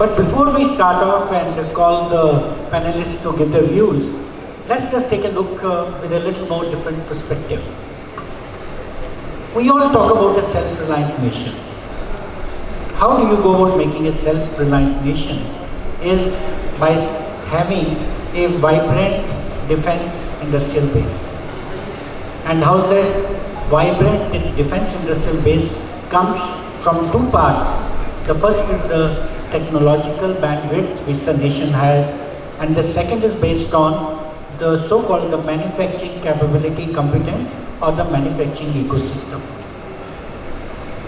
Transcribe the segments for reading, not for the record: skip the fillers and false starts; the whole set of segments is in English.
But before we start off and call the panelists to give their views, let's just take a look with a little more different perspective. We all talk about a self-reliant nation. How do you go about making a self-reliant nation? Is by having a vibrant defense industrial base. And how's that vibrant defense industrial base comes from two parts. The first is the technological bandwidth which the nation has, and the second is based on the so-called the manufacturing capability competence or the manufacturing ecosystem.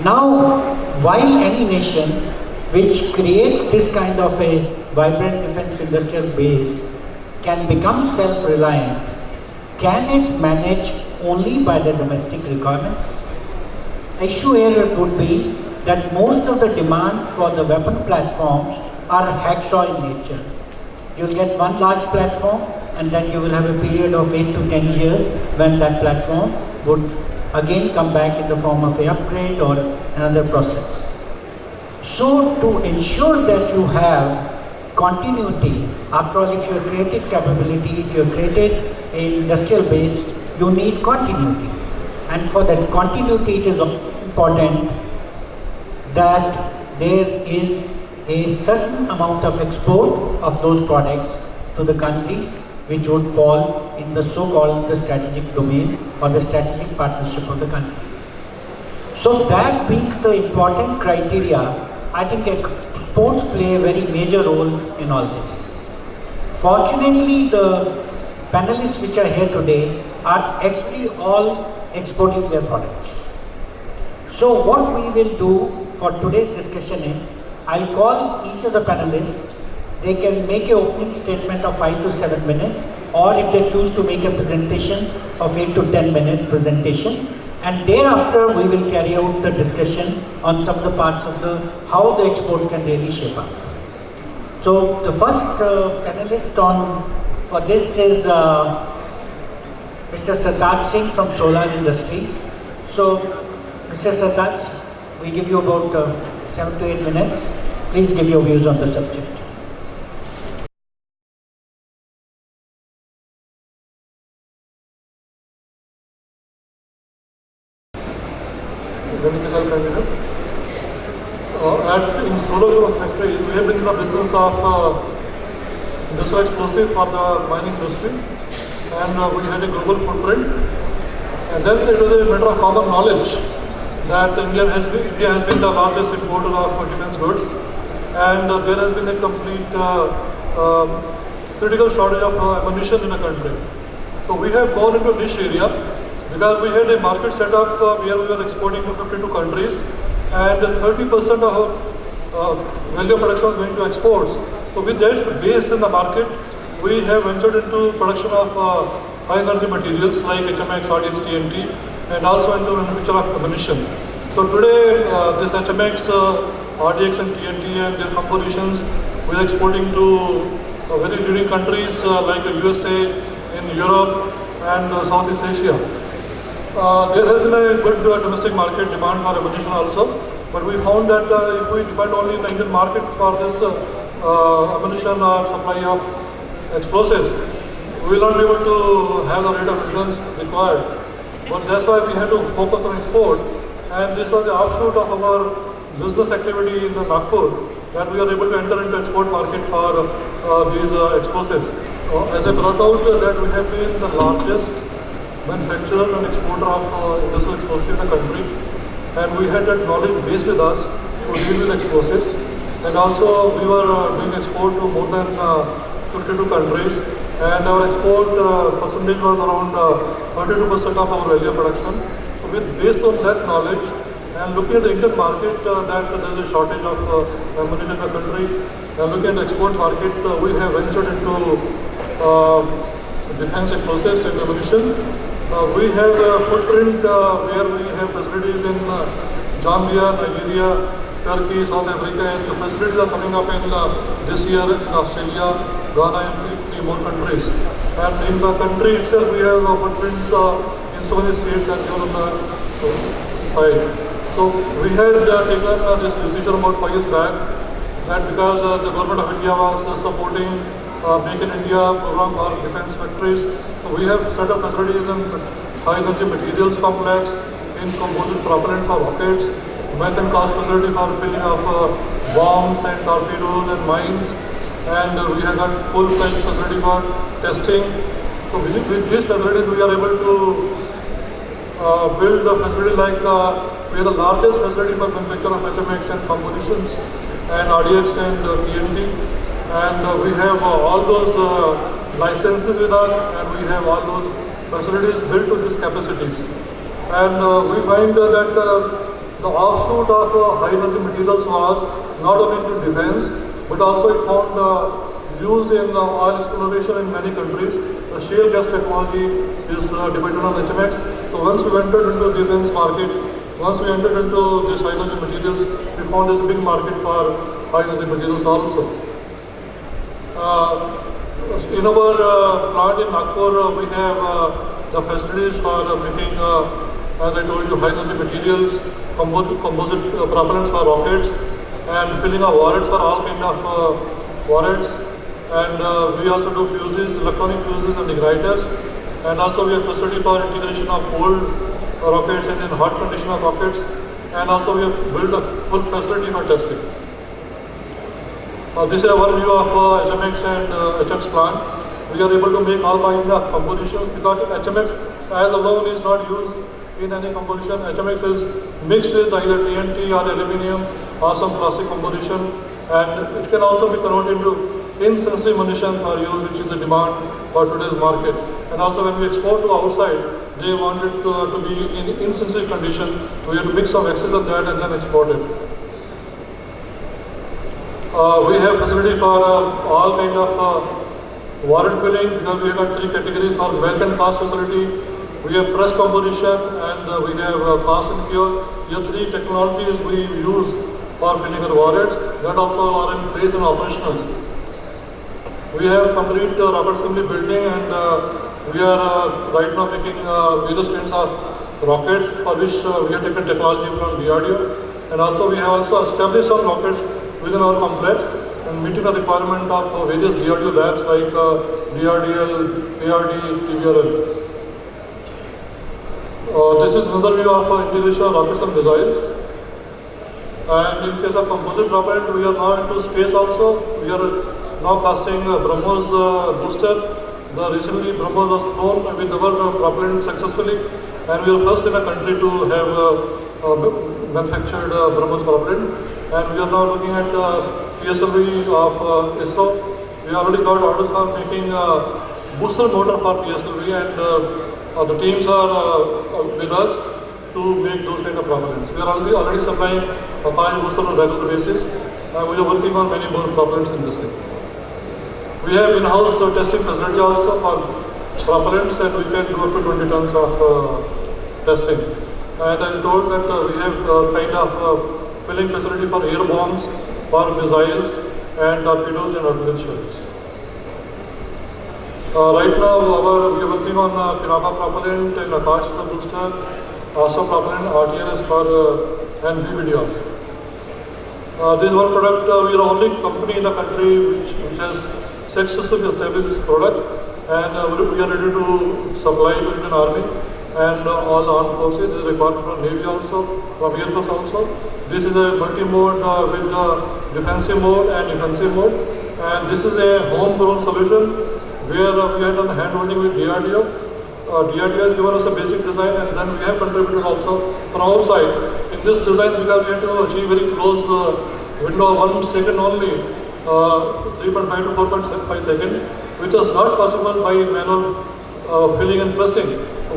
Now, while any nation which creates this kind of a vibrant defense industrial base can become self-reliant, can it manage only by the domestic requirements? The issue here would be that most of the demand for the weapon platforms are hacksaw in nature. You'll get one large platform and then you will have a period of 8 to 10 years when that platform would again come back in the form of an upgrade or another process. So to ensure that you have continuity, after all, if you have created capability, if you have created an industrial base, you need continuity. And for that continuity, it is important that there is a certain amount of export of those products to the countries which would fall in the so-called the strategic domain or the strategic partnership of the country. So that being the important criteria, I think exports play a very major role in all this. Fortunately, the panelists which are here today are actually all exporting their products. So what we will do for today's discussion is, I'll call each of the panelists. They can make an opening statement of 5 to 7 minutes, or if they choose to make a presentation of 8 to 10 minutes presentation, and thereafter we will carry out the discussion on some of the parts of how the exports can really shape up. So the first panelist for this is Mr. Sartaj Singh from Solar Industries. So Mr. Sartaj, we give you about 7 to 8 minutes. Please give your views on the subject. In solar factory, we have been in the business of industrial explosive for the mining industry, and we had a global footprint. And then it was a matter of common knowledge that India has been the largest importer of defense goods, and there has been a complete critical shortage of ammunition in the country. So we have gone into this area because we had a market set up where we were exporting to 52 countries, and 30% of our value production was going to exports. So with that base in the market, we have entered into production of high energy materials like HMX, RDX, TNT, and also into manufacture of ammunition. So today, this HMX, RDX and TNT and their compositions, we are exporting to very leading countries like USA, in Europe, and Southeast Asia. There has been a good domestic market demand for ammunition also, but we found that if we depend only on the Indian market for this ammunition or supply of explosives, we will not be able to have the rate of returns required. But that's why we had to focus on export, and this was the offshoot of our business activity in the Nagpur, that we are able to enter into export market for these explosives. As I brought out that we have been the largest manufacturer and exporter of industrial explosives in the country, and we had that knowledge base with us to deal with explosives, and also we were doing export to more than 52 countries, and our export percentage was around 32% of our value production. So based on that knowledge and looking at the Indian market, that there is a shortage of ammunition in the country, and looking at the export market, we have ventured into defense explosives and ammunition. We have a footprint where we have facilities in Zambia, Nigeria, Turkey, South Africa, and the facilities are coming up in this year in Australia, Ghana, and three more countries. And in the country itself, we have footprints in so many states and given on the side. So we had taken this decision about 5 years back that because the government of India was supporting Make in India program for defense factories, so we have set up facilities in high energy materials complex, in composite propellant for rockets, melt and cast facility for filling of bombs and torpedoes and mines, and we have got full-fledged facility for testing. So with these facilities we are able to build a facility like we are the largest facility for manufacture of HMX and compositions and RDX and TNT, and we have all those licenses with us, and we have all those facilities built to these capacities. And we find that the offshoot of high energy materials was not only into defense, but also it found use in oil exploration in many countries. The shale gas technology is dependent on HMX. So once we entered into the defense market, once we entered into this high energy materials, we found this big market for high energy materials also. In our plant in Nagpur, we have the facilities for making, as I told you, high energy materials, composite propellants for rockets, and filling of warheads for all kind of warheads. And we also do fuses, electronic fuses and igniters. And also we have facility for integration of cold rockets and in hot condition of rockets. And also we have built a full facility for testing. This is one view of HMX and HX plant. We are able to make all kind of compositions because HMX as alone is not used in any composition. HMX is mixed with either TNT or aluminum or some plastic composition, and it can also be converted into insensitive munition for use, which is a demand for today's market. And also when we export to outside, they want it to be in insensitive condition. We have to mix some excess of that and then export it. We have facility for all kind of warrant filling, because we have got three categories for melt and cast facility. We have press composition, and we have cast and cure. These are three technologies we use for filling our warheads that also are in place and operational. We have complete rocket assembly building, and we are right now making various kinds of rockets for which we have taken technology from DRDO, and also we have also established some rockets within our complex and meeting the requirement of various DRDO labs like DRDL, ARD, TBRL. This is another view of integration of rockets and missiles. And in case of composite propellant, we are now into space also. We are now casting BrahMos booster. Recently BrahMos was flown with our propellant successfully, and we are first in the country to have manufactured BrahMos propellant. And we are now looking at PSLV of ISRO. We already got orders for making booster motor for PSLV, and the teams are with us to make those kind of propellants. We are already supplying 5 boosters on a regular basis, and we are working on many more propellants in this thing. We have in-house testing facility also for propellants, and we can go up to 20 tons of testing. And I told that we have kind of filling facility for air bombs, for missiles, and torpedoes and artillery shells. Right now, we are working on Pinaka propellant and Akash booster, also propellant, RTNS for and BBD also. This one product, we are the only company in the country which has successfully established this product, and we are ready to supply to Indian Army and all the armed forces. There is a requirement from Navy also, from Air Force also. This is a multi-mode with defensive mode and defensive mode, and this is a home-grown solution where we have done hand-holding with DRDO. DRDO has given us a basic design, and then we have contributed also from our side. In this design, because we have to achieve very close window of 1 second only, 3.5 to 4.5 seconds, which is not possible by manual filling and pressing.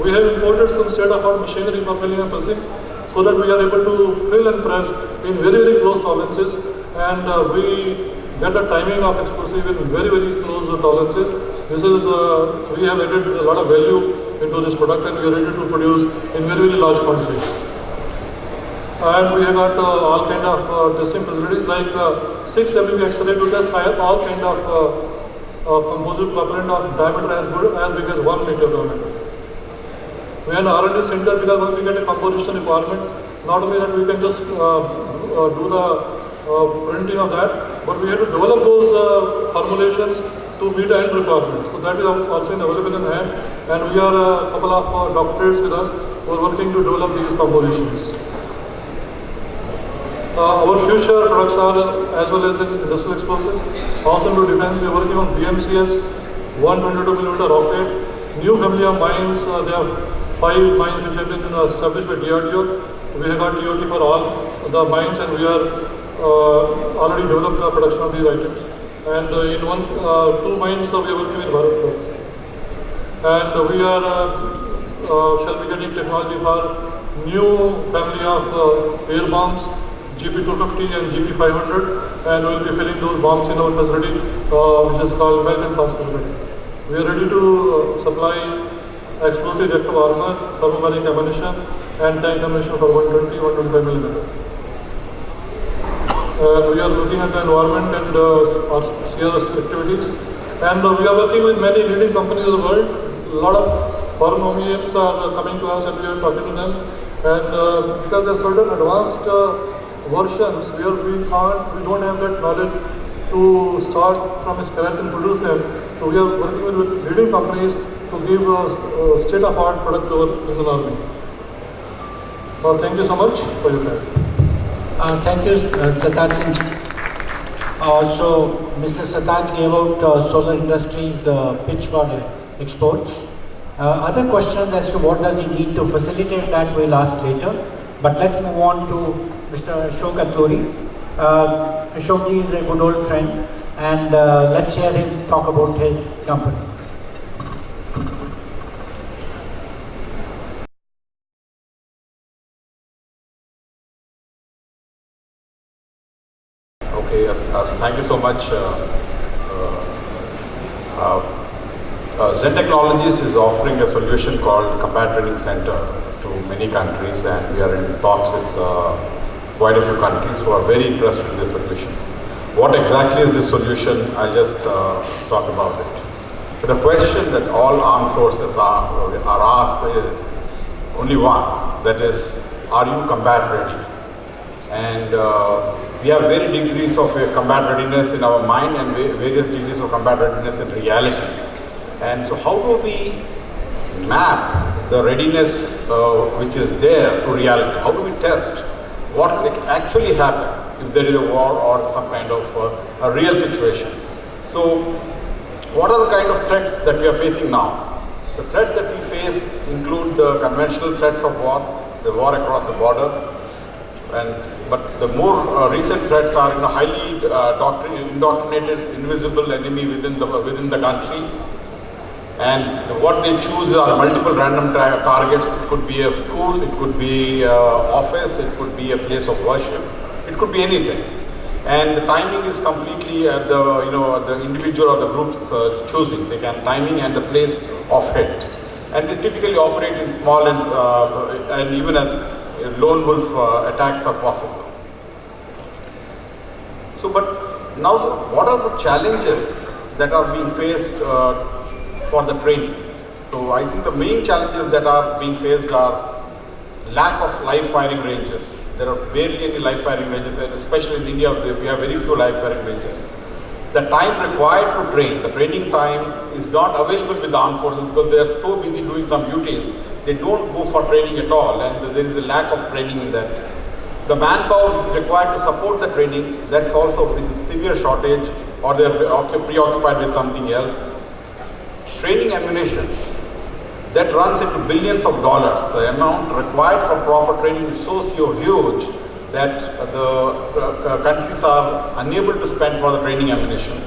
We have imported some state-of-the-art machinery for filling and pressing, so that we are able to fill and press in very, very close tolerances, and we get the timing of explosive in very, very close tolerances. This is we have added a lot of value into this product, and we are ready to produce in very, very large quantities. And we have got all kind of testing facilities like 6 WB X-ray to test all kind of composite propellant of diameter as big as 1 meter diameter. We have an R&D center because once we get a composition requirement, not only that we can just do the printing of that, but we had to develop those formulations to meet end requirements. So that is also available in hand, and we are a couple of doctorates with us who are working to develop these compositions. Our future products are as well as in industrial explosives. Also into defense, we are working on BMCS 122mm rocket, new family of mines. There are 5 mines which have been established by DRDO. We have got TOT for all the mines, and we are already developed the production of these items. And in 2 mines we are working with Bharat Force. And we are shall be getting technology for new family of air bombs, GP250 and GP500, and we will be filling those bombs in our facility, which is called melt and fast facility. We are ready to supply explosive reactive armor, thermobaric ammunition, and tank ammunition for 125mm. We are looking at the environment and CRS activities, and we are working with many leading companies of the world. A lot of foreign OEMs are coming to us, and we are talking to them. And because there are certain advanced versions where we don't have that knowledge to start from scratch and produce them. So we are working with leading companies to give a state-of-art product to our Indian Army. Thank you so much for your time. Thank you, Sataj Singh. So, Mr. Sataj gave out solar industry's pitch for exports. Other questions as to what does he need to facilitate that we'll ask later. But let's move on to Mr. Ashok Atluri. Ashokji is a good old friend, and let's hear him talk about his company. Okay, thank you so much. Zen Technologies is offering a solution called Combat Training Center to many countries, and we are in talks with quite a few countries who are very interested in this solution. What exactly is this solution? I'll just talk about it. So the question that all armed forces are asked is only one, that is, are you combat ready? And we have varied degrees of combat readiness in our mind and various degrees of combat readiness in reality. And so how do we map the readiness which is there to reality? How do we test what will actually happen if there is a war or some kind of a real situation? So what are the kind of threats that we are facing now? The threats that we face include the conventional threats of war, the war across the border, but the more recent threats are highly indoctrinated, invisible enemy within the country. And what they choose are multiple random targets. It could be a school, it could be an office, it could be a place of worship, it could be anything. And the timing is completely at the individual or the group's choosing. They can timing and the place of hit. And they typically operate in small and even as lone wolf attacks are possible. So, but now what are the challenges that are being faced for the training? So I think the main challenges that are being faced are lack of live firing ranges. There are barely any live firing ranges, and especially in India we have very few live firing ranges. The time required to train, the training time is not available with the armed forces because they are so busy doing some duties. They don't go for training at all, and there is a lack of training in that. The manpower is required to support the training, that's also in severe shortage, or they are preoccupied with something else. Training ammunition, that runs into billions of dollars. The amount required for proper training is so huge that the countries are unable to spend for the training ammunition.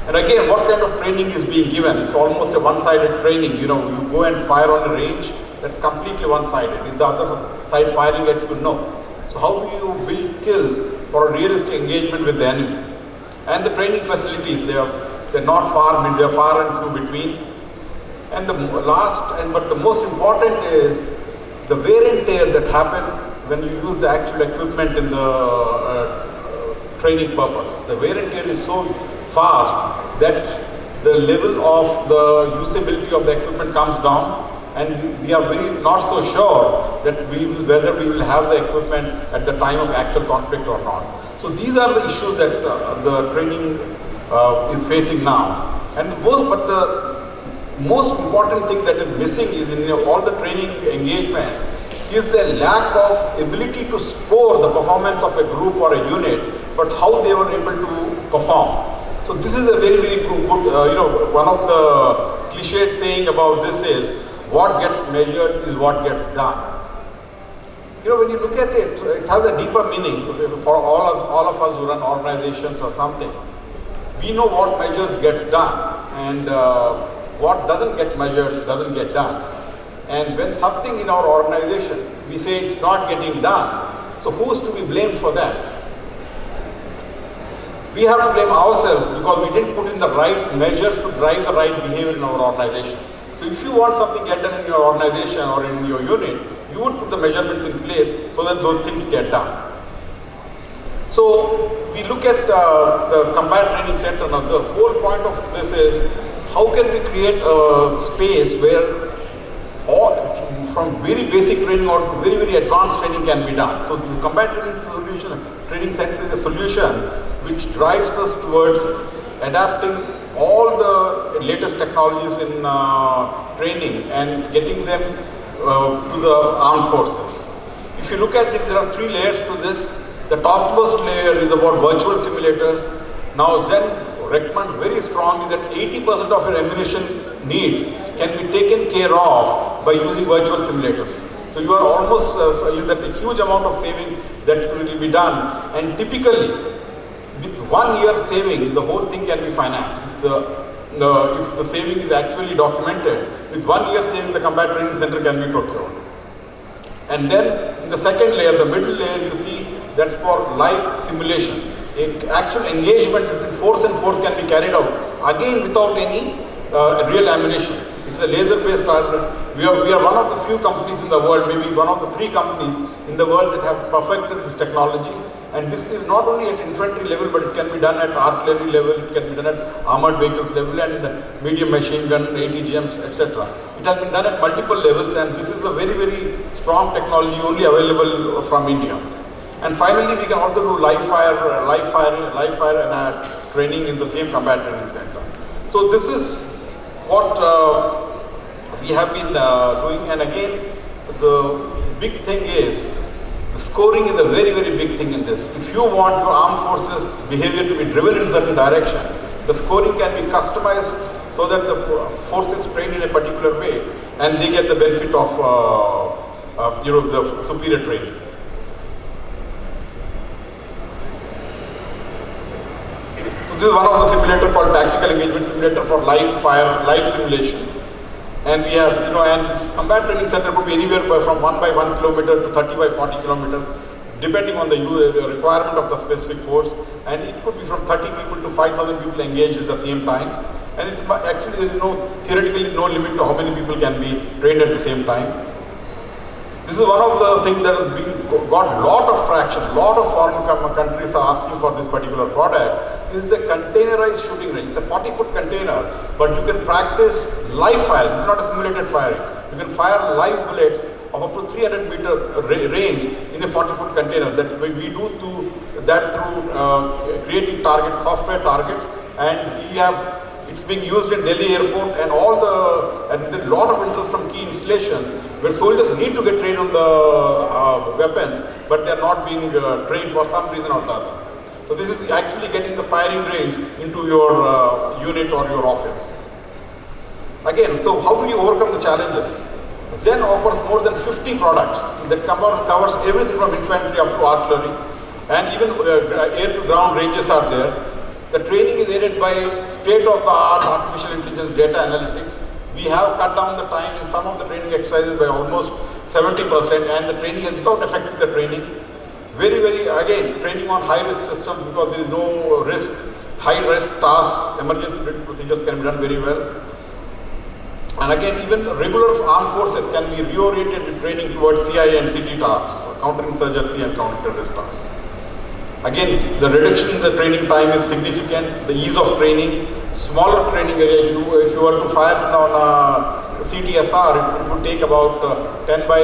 And again, what kind of training is being given? It's almost a one-sided training. You go and fire on a range, that's completely one-sided. Is the other side firing at you? No. So how do you build skills for a realistic engagement with the enemy? And the training facilities, they're not far, they're far and few between. And the last, but the most important is the wear and tear that happens when you use the actual equipment in the training purpose. The wear and tear is so fast that the level of the usability of the equipment comes down, and we are very not so sure that whether we will have the equipment at the time of actual conflict or not. So these are the issues that the training is facing now. And the most important thing that is missing is in all the training engagements is the lack of ability to score the performance of a group or a unit, but how they were able to perform. So this is a very, very good, one of the cliched saying about this is, what gets measured is what gets done. When you look at it, it has a deeper meaning for all of us who run organizations or something. We know what measures gets done, and what doesn't get measured doesn't get done. And when something in our organization, we say it's not getting done, so who is to be blamed for that? We have to blame ourselves because we didn't put in the right measures to drive the right behavior in our organization. So if you want something get done in your organization or in your unit, you would put the measurements in place so that those things get done. So we look at the Combat Training Center. Now the whole point of this is, how can we create a space where from very basic training or very, very advanced training can be done. So the Combat Training Center is a solution which drives us towards adapting all the latest technologies in training and getting them to the armed forces. If you look at it, there are 3 layers to this. The topmost layer is about virtual simulators. Now Zen recommends very strongly that 80% of your ammunition needs can be taken care of by using virtual simulators. So you are almost, that's a huge amount of saving that will be done. And typically, with 1 year saving, the whole thing can be financed. If the saving is actually documented, with 1 year saving, the Combat Training Center can be procured. And then in the second layer, the middle layer, you see that's for live simulation. Actual engagement between force and force can be carried out, again without any real ammunition. It's a laser-based target. We are one of the few companies in the world, maybe one of the 3 companies in the world that have perfected this technology. And this is not only at infantry level, but it can be done at artillery level, it can be done at armored vehicles level and medium machine gun, ATGMs, etc. It has been done at multiple levels, and this is a very, very strong technology only available from India. And finally, we can also do live fire and training in the same Combat Training Center. So this is what we have been doing. And again, the big thing is, the scoring is a very, very big thing in this. If you want your armed forces behavior to be driven in a certain direction, the scoring can be customized so that the force is trained in a particular way and they get the benefit of the superior training. So this is one of the simulator called Tactical Engagement Simulator for live simulation. And we have, and this Combat Training Center could be anywhere from 1 by 1 kilometer to 30 by 40 kilometers, depending on the requirement of the specific force. And it could be from 30 people to 5,000 people engaged at the same time. And it's actually, there is theoretically no limit to how many people can be trained at the same time. This is one of the things that has got a lot of traction. A lot of foreign countries are asking for this particular product. This is a containerized shooting range. It's a 40-foot container, but you can practice live firing. It's not a simulated firing. You can fire live bullets of up to 300-meter range in a 40-foot container. That we do that through creating targets, software targets, and it's being used in Delhi airport and there's a lot of interest from key installations where soldiers need to get trained on the weapons, but they're not being trained for some reason or the other. So this is actually getting the firing range into your unit or your office. Again, so how do you overcome the challenges? Zen offers more than 50 products that covers everything from infantry up to artillery, and even air to ground ranges are there. The training is aided by state-of-the-art artificial intelligence data analytics. We have cut down the time in some of the training exercises by almost 70%, and the training is without affecting the training. Very, very, again, training on high-risk systems because there is no risk, high-risk tasks, emergency procedures can be done very well. And again, even regular armed forces can be reoriented in training towards CIA and CT tasks, counterinsurgency and counter-terrorist tasks. Again, the reduction in the training time is significant. The ease of training, smaller training area. If you were to fire on CTSR, it would take about 10 by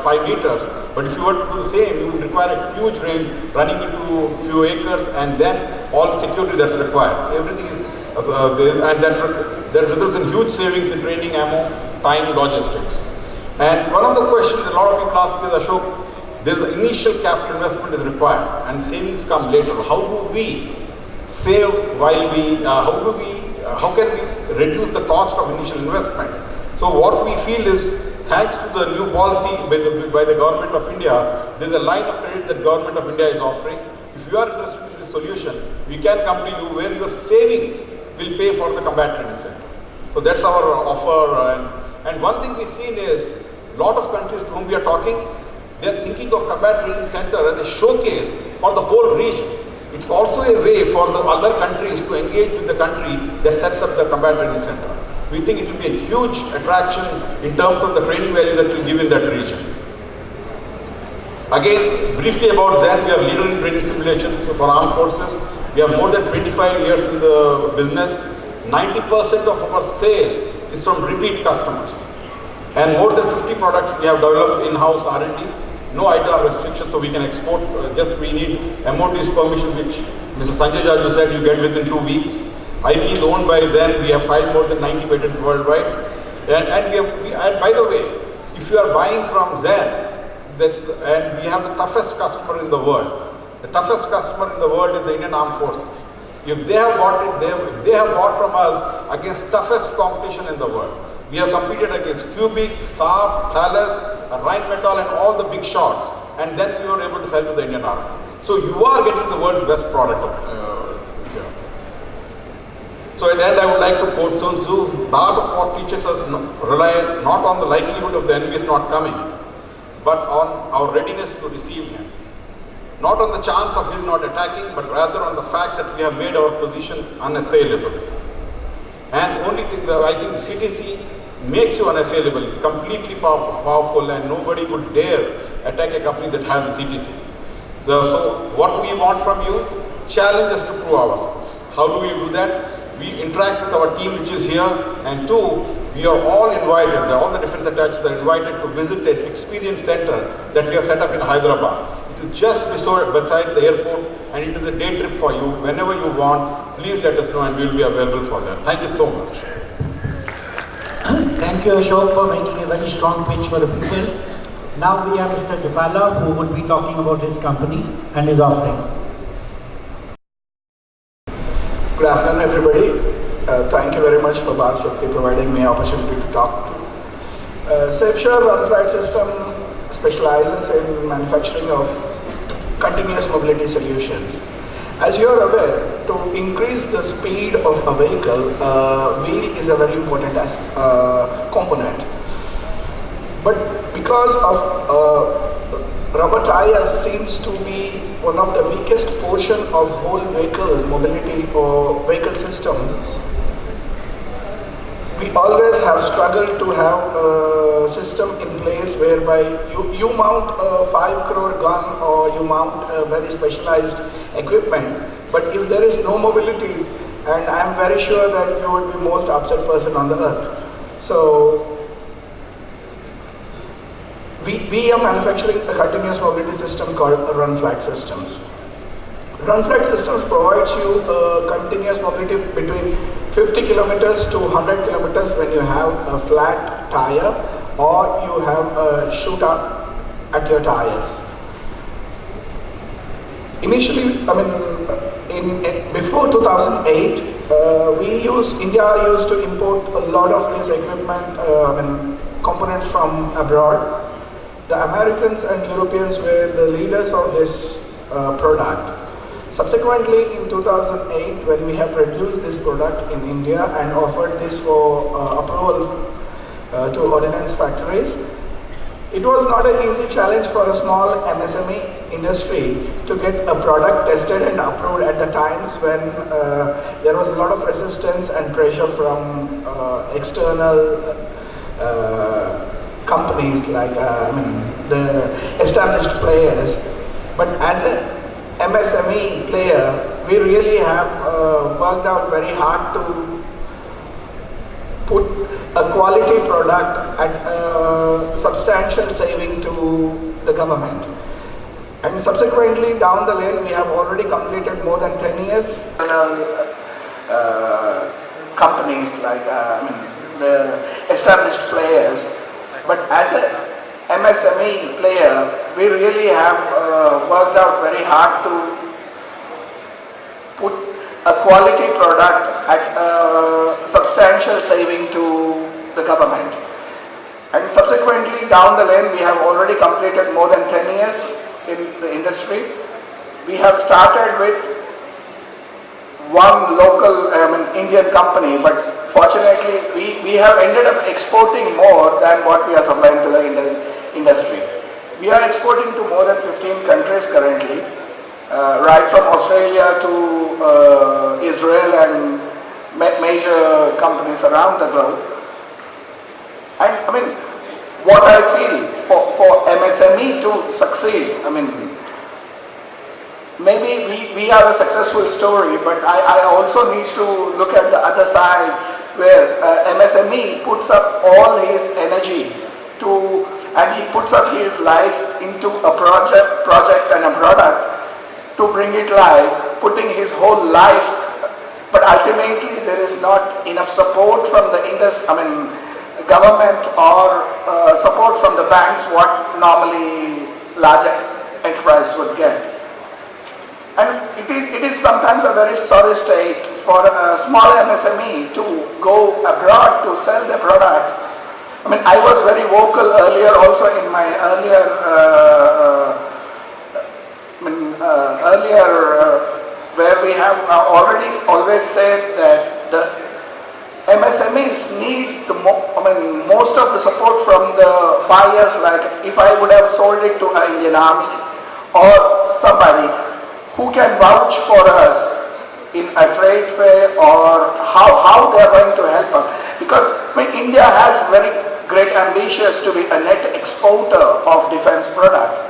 5 meters. But if you were to do the same, you would require a huge range running into a few acres and then all the security that's required. So everything is, and that results in huge savings in training, ammo, time, logistics. And one of the questions a lot of people ask is, Ashok, the initial capital investment is required and savings come later. How do we save while we, how can we reduce the cost of initial investment? So what we feel is, thanks to the new policy by the government of India, there is a line of credit that government of India is offering. If you are interested in this solution, we can come to you where your savings will pay for the combat training center. So that's our offer. And one thing we've seen is, a lot of countries to whom we are talking, they are thinking of combat training center as a showcase for the whole region. It's also a way for the other countries to engage with the country that sets up the combat training center. We think it will be a huge attraction in terms of the training value that it will give in that region. Again, briefly about Zen, we are leader in training simulations for armed forces. We have more than 25 years in the business. 90% of our sale is from repeat customers. And more than 50 products we have developed in-house R&D. No ITR restrictions, so we can export. Just we need MOT's permission, which Mr. Sanjay Jaju said you get within 2 weeks. IP is owned by Zen. We have filed more than 90 patents worldwide. And by the way, if you are buying from Zen, and we have the toughest customer in the world. The toughest customer in the world is the Indian Armed Forces. If they have bought it, they have bought from us against toughest competition in the world. We have competed against Cubic, Saab, Thales, Rheinmetall and all the big shots, and then we were able to sell to the Indian Army. So you are getting the world's best product here. So at the end I would like to quote Sun Tzu, the art of war teaches us rely not on the likelihood of the enemies not coming, but on our readiness to receive him. Not on the chance of his not attacking, but rather on the fact that we have made our position unassailable. And only thing that I think CTC makes you unassailable, completely powerful, and nobody could dare attack a company that has the CTC. So what we want from you? Challenge us to prove ourselves. How do we do that? We interact with our team which is here, and two, we are all invited, all the defense attachments are invited to visit an experience center that we have set up in Hyderabad. It is just beside the airport, and it is a day trip for you. Whenever you want, please let us know and we will be available for that. Thank you so much. Thank you, Ashok, for making a very strong pitch for the people. Now we have Mr. Jupala, who would be talking about his company and his offering. Good afternoon, everybody. Thank you very much for Bharat providing me opportunity to talk to. SafeSure Run Flight System specializes in manufacturing of continuous mobility solutions. As you are aware, to increase the speed of a vehicle, wheel is a very important component. But because of rubber tires seems to be one of the weakest portion of whole vehicle mobility or vehicle system, we always have struggled to have a system in place whereby you mount a 5 crore gun or you mount a very specialized equipment, but if there is no mobility, and I am very sure that you would be most upset person on the earth. So we are manufacturing a continuous mobility system called Run Flat Systems. Run Flat Systems provides you continuous mobility between 50 kilometers to 100 kilometers when you have a flat tire or you have a shoot up at your tires. Initially, before 2008, India used to import a lot of this equipment, components from abroad. The Americans and Europeans were the leaders of this product. Subsequently, in 2008, when we have produced this product in India and offered this for approval to ordnance factories, it was not an easy challenge for a small MSME industry to get a product tested and approved at the times when there was a lot of resistance and pressure from external companies like the established players. But as a MSME player, we really have worked out very hard to put a quality product at a substantial saving to the government. And subsequently, down the lane, we have already completed more than 10 years. Companies like the established players, but as a MSME player, we really have worked out very hard to put a quality product at a substantial saving to the government. And subsequently, down the lane, we have already completed more than 10 years in the industry. We have started with one local Indian company, but fortunately we have ended up exporting more than what we are supplying to the industry. We are exporting to more than 15 countries currently, right from Australia to Israel and major companies around the globe. And I mean, what I feel for MSME to succeed, I mean, maybe we are a successful story, but I also need to look at the other side where MSME puts up all his energy to, and he puts up his life into a project and a product to bring it live, putting his whole life, but ultimately there is not enough support from the government or support from the banks what normally large enterprise would get. And it is sometimes a very sorry state for a small MSME to go abroad to sell their products. I mean, I was very vocal earlier also in my where we have already always said that the MSMEs needs the most of the support from the buyers, like if I would have sold it to an Indian Army or somebody who can vouch for us in a trade fair, or how they are going to help us. Because India has very great ambitions to be a net exporter of defense products.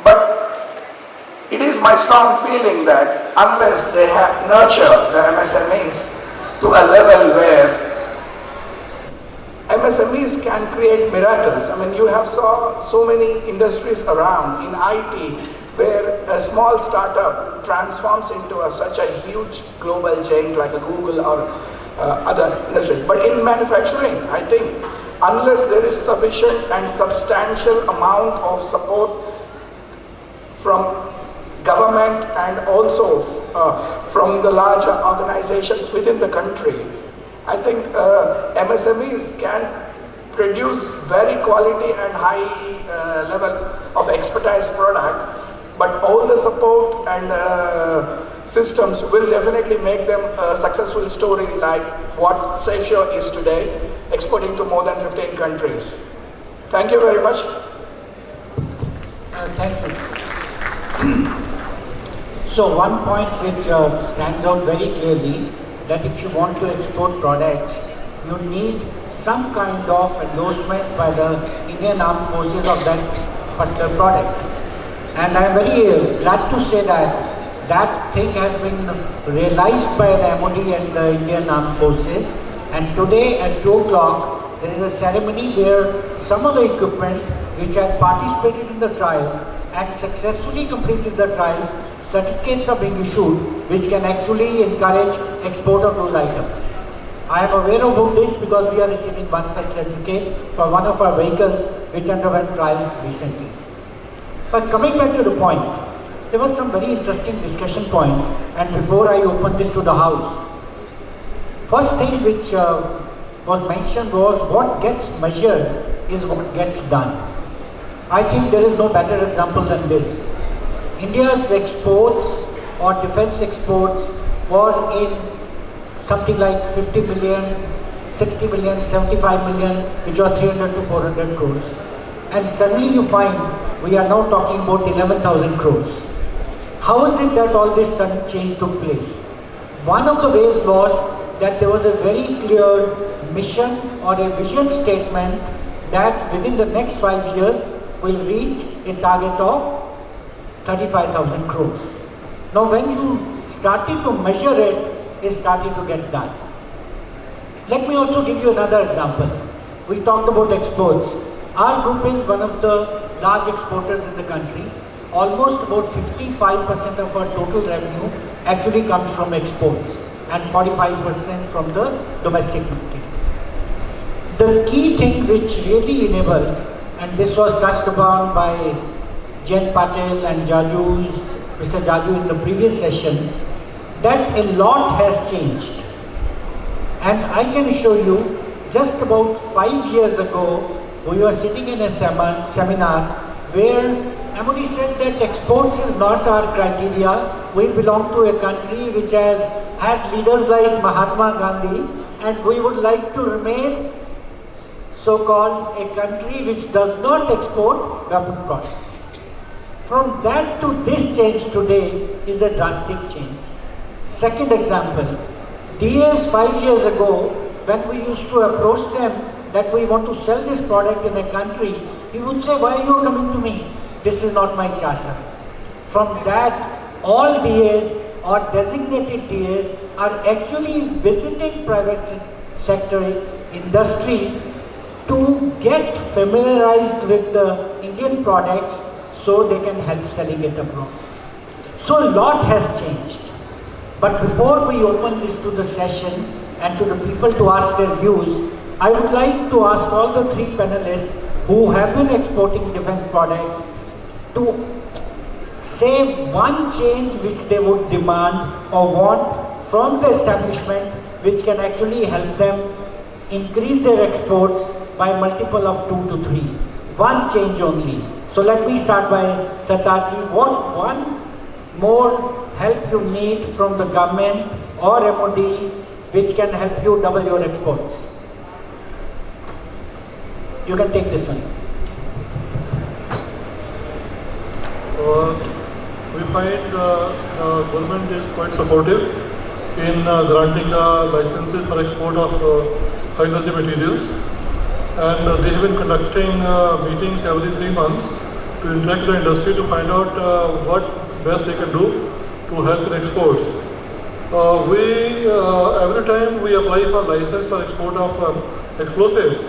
But it is my strong feeling that unless they have nurtured the MSMEs to a level where MSMEs can create miracles. I mean, you have saw so many industries around in IT where a small startup transforms into such a huge global chain like a Google or other industries. But in manufacturing, I think unless there is sufficient and substantial amount of support from government and also from the larger organizations within the country, I think MSMEs can produce very quality and high level of expertise products, but all the support and systems will definitely make them a successful story like what SafeSure is today, exporting to more than 15 countries. Thank you very much. Thank you. So one point which stands out very clearly, that if you want to export products, you need some kind of endorsement by the Indian Armed Forces of that particular product. And I am very glad to say that that thing has been realized by the MOD and the Indian Armed Forces. And today at 2 o'clock, there is a ceremony where some of the equipment which had participated in the trials and successfully completed the trials, certificates are being issued which can actually encourage export of those items. I am aware about this because we are receiving one such certificate for one of our vehicles which underwent trials recently. But coming back to the point, there were some very interesting discussion points, and before I open this to the House, first thing which was mentioned was what gets measured is what gets done. I think there is no better example than this. India's exports or defense exports were in something like 50 million, 60 million, 75 million, which are 300 to 400 crores. And suddenly you find we are now talking about 11,000 crores. How is it that all this sudden change took place? One of the ways was that there was a very clear mission or a vision statement that within the next 5 years will reach a target of 35,000 crores. Now when you started to measure it, it started to get done. Let me also give you another example. We talked about exports. Our group is one of the large exporters in the country. Almost about 55% of our total revenue actually comes from exports and 45% from the domestic market. The key thing which really enables, and this was touched upon by Jen Patel and Mr. Jaju in the previous session, that a lot has changed. And I can assure you, just about 5 years ago, we were sitting in a seminar where MOD said that exports is not our criteria. We belong to a country which has had leaders like Mahatma Gandhi, and we would like to remain so-called a country which does not export government products. From that to this change today is a drastic change. Second example, DAs 5 years ago, when we used to approach them that we want to sell this product in a country, he would say, why are you coming to me? This is not my charter. From that, all DAs or designated DAs are actually visiting private sector industries to get familiarized with the Indian products so they can help selling it abroad. So a lot has changed. But before we open this to the session and to the people to ask their views, I would like to ask all the three panelists who have been exporting defense products to say one change which they would demand or want from the establishment which can actually help them increase their exports by multiple of 2 to 3. One change only. So let me start by Sataji. What one more help you need from the government or MOD which can help you double your exports? You can take this one. We find government is quite supportive in granting licenses for export of high energy materials, and they have been conducting meetings every 3 months to interact with the industry to find out what best they can do to help in exports. Every time we apply for license for export of explosives,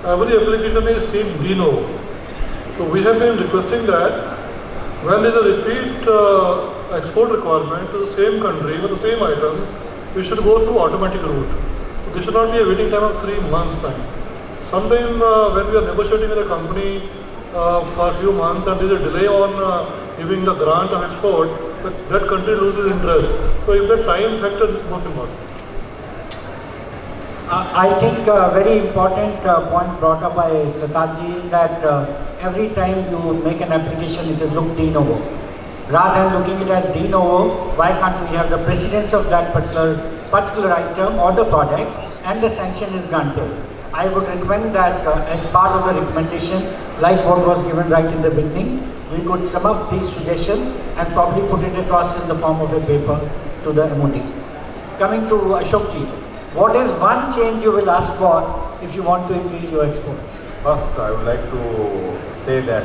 every application is seen de novo. So we have been requesting that when there is a repeat export requirement to the same country for the same item, we should go through automatic route. There should not be a waiting time of 3 months time. Sometime when we are negotiating with a company for a few months and there is a delay on giving the grant of export, that country loses interest. So if the time factor is most important. I think a very important point brought up by Sataji is that every time you make an application, it is looked de novo. Rather than looking it as de novo, why can't we have the precedence of that particular item or the product and the sanction is granted? I would recommend that as part of the recommendations, like what was given right in the beginning, we could sum up these suggestions and probably put it across in the form of a paper to the MOD. Coming to Ashokji, what is one change you will ask for if you want to increase your exports? First, I would like to say that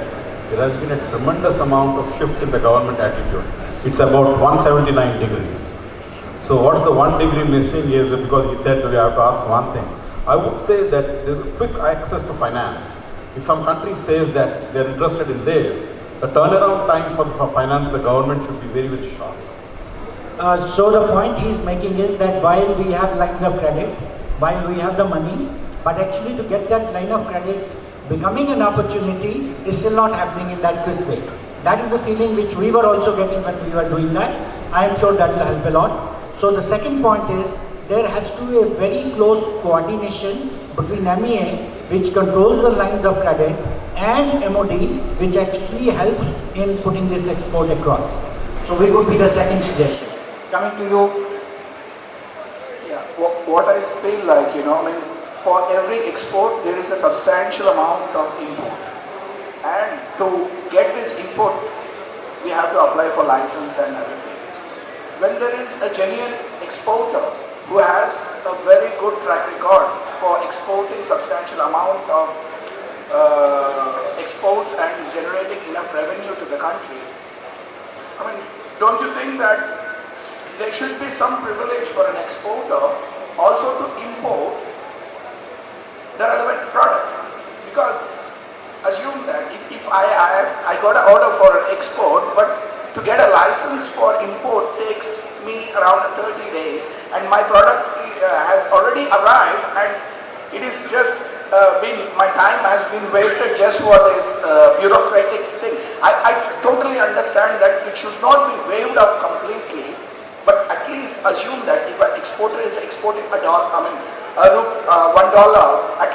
there has been a tremendous amount of shift in the government attitude. It's about 179 degrees. So what's the 1 degree missing is because he said we have to ask one thing. I would say that there is quick access to finance. If some country says that they are interested in this, the turnaround time for finance, the government should be very, very short. So the point he is making is that while we have lines of credit, while we have the money, but actually to get that line of credit becoming an opportunity is still not happening in that quick way. That is the feeling which we were also getting when we were doing that. I am sure that will help a lot. So the second point is there has to be a very close coordination between MEA, which controls the lines of credit, and MOD, which actually helps in putting this export across. So we could be the second suggestion. Coming to you. Yeah, what I feel like, for every export there is a substantial amount of input, and to get this input we have to apply for license and other things. When there is a genuine exporter who has a very good track record for exporting substantial amount of exports and generating enough revenue to the country, don't you think that there should be some privilege for an exporter also to import the relevant products. Because assume that if I got an order for export, but to get a license for import takes me around 30 days, and my product has already arrived, and it is just my time has been wasted just for this bureaucratic thing. I totally understand that it should not be waived off completely, but at least assume that if an exporter is exporting $1, at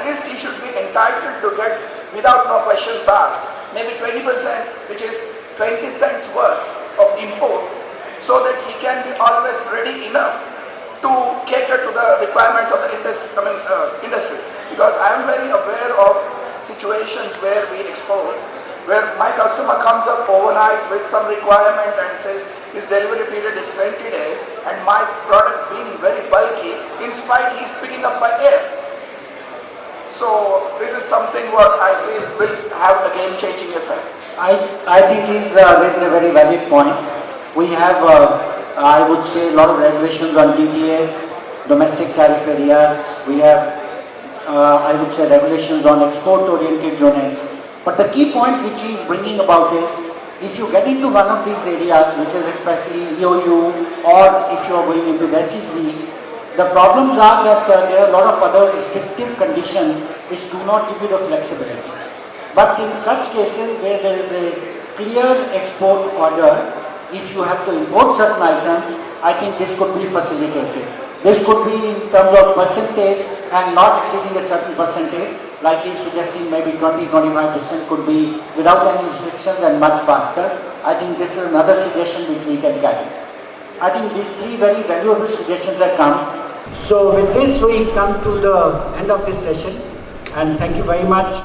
least he should be entitled to get, without no questions asked, maybe 20%, which is 20 cents worth of import, so that he can be always ready enough to cater to the requirements of the industry. Because I am very aware of situations where we export, where my customer comes up overnight with some requirement and says his delivery period is 20 days, and my product being very bulky, in spite he is picking up by air. So this is something what I feel will have a game-changing effect. I think he's raised a very valid point. We have, I would say, a lot of regulations on DTAs, domestic tariff areas. We have, I would say, regulations on export-oriented units. But the key point which he is bringing about is, if you get into one of these areas, which is especially EOU, or if you are going into the SEC, the problems are that there are a lot of other restrictive conditions which do not give you the flexibility. But in such cases where there is a clear export order, if you have to import certain items, I think this could be facilitated. This could be in terms of percentage and not exceeding a certain percentage, like he's suggesting maybe 20-25% could be without any restrictions and much faster. I think this is another suggestion which we can carry. I think these three very valuable suggestions have come. So with this we come to the end of this session, and thank you very much.